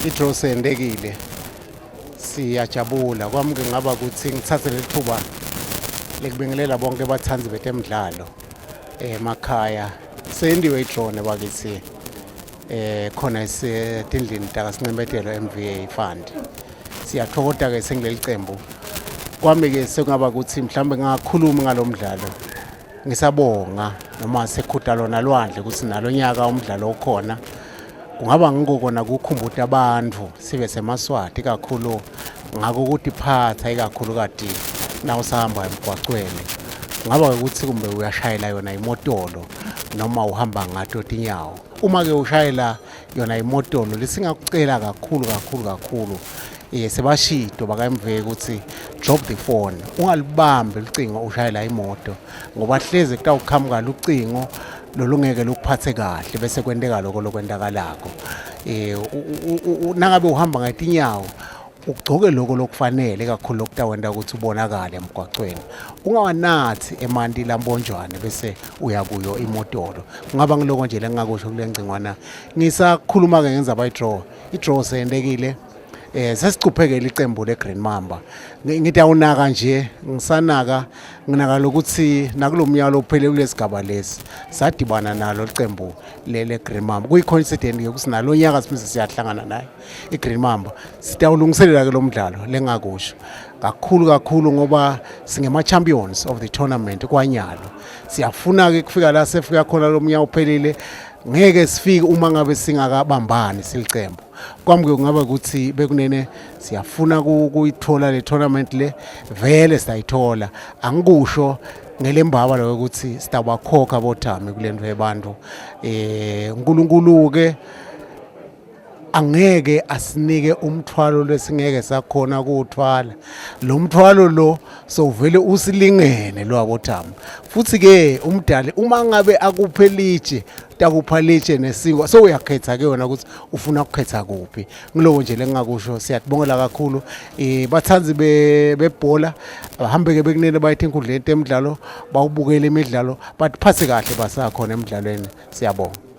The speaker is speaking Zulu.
I-draw seyendekile siyajabula kwami ke ngaba ukuthi ngithathe lethuba lekubingelela bonke abathanzi betemidlalo emakhaya sendiwe i-draw nebakithi khona isetindlini takasincembetelo MVA fund siyathokoza ke sengileli cembu kwami ke sekungaba ukuthi mhlambe ngakhuluma ngalomdlalo ngisabonga noma sekhutalo nalwandle ukuthi nalonyaka umdlalo okhona kungaba ngikona kukhumbuta abantu sibe semaswati kakhulu ngako ukuthi phatha ikakhulu kade na usahamba emgwaqweni ngaba ukuthi kumbe uyashayela yona imotolo noma uhamba ngato tinyawo uma ke ushayela yona imotolo lesingakucela kakhulu sebashido bakaMVA ukuthi drop the phone ungalibambi ucingo ushayela imoto ngoba hleze kutawuqhamuka ucingo lolungeke lokuphathe kahle bese kwenteka lokho lokwendakalako nangabe uhamba ngatinyawo ugcoke lokho lokufanele kakhulu lokutawenda ukuthi ubonakale emgwaqweni ungawanathi emanti lambonjwane bese uya kuyo imotolo kungaba ngiloko nje lengakusho kule ngcingwana ngisakhuluma ke ngenza i-draw seyendekile sesicuphekela icembu leGreen Mamba ngithi awunaka nje ngisanaka nginaka lokuthi nakulomyalo ophele kulesigaba lesi sadibana nalo icembu leGreen Mamba kuyicoincident ke ukuthi nalo nyaka simise siyahlangana naye iGreen Mamba sitawulungiselela ke lo mdlalo lengakusho kakhulu ngoba singema champions of the tournament kwanyalo siyafuna ke kufika la sefika khona lo mnyaka ophelile ngeke sifike uma ngabe singakabambani silicembu kwami kungaba ukuthi bekunene siyafuna kuyithola le tournament le vele sayithola angikusho ngelembaba lo ukuthi sitabakhokha bothami kulento yabantu uNkulunkulu ke angeke asinike umthwalo lesingeke sakhona kuthwala lo mthwalo lo sovele usilingene lo abothami futhi ke umdali uma ngabe akuphe litshe takupha litshe nesingo so uyakhetha ke wona ukuthi ufuna ukukhetha kuphi ngiloko nje lengakusho siyabongela kakhulu bathanzi bebhola bahambe ke bekunene bayithi inkundleni temidlalo bawubukele imidlalo bathi phathe kahle basakhona emidlalweni siyabonga.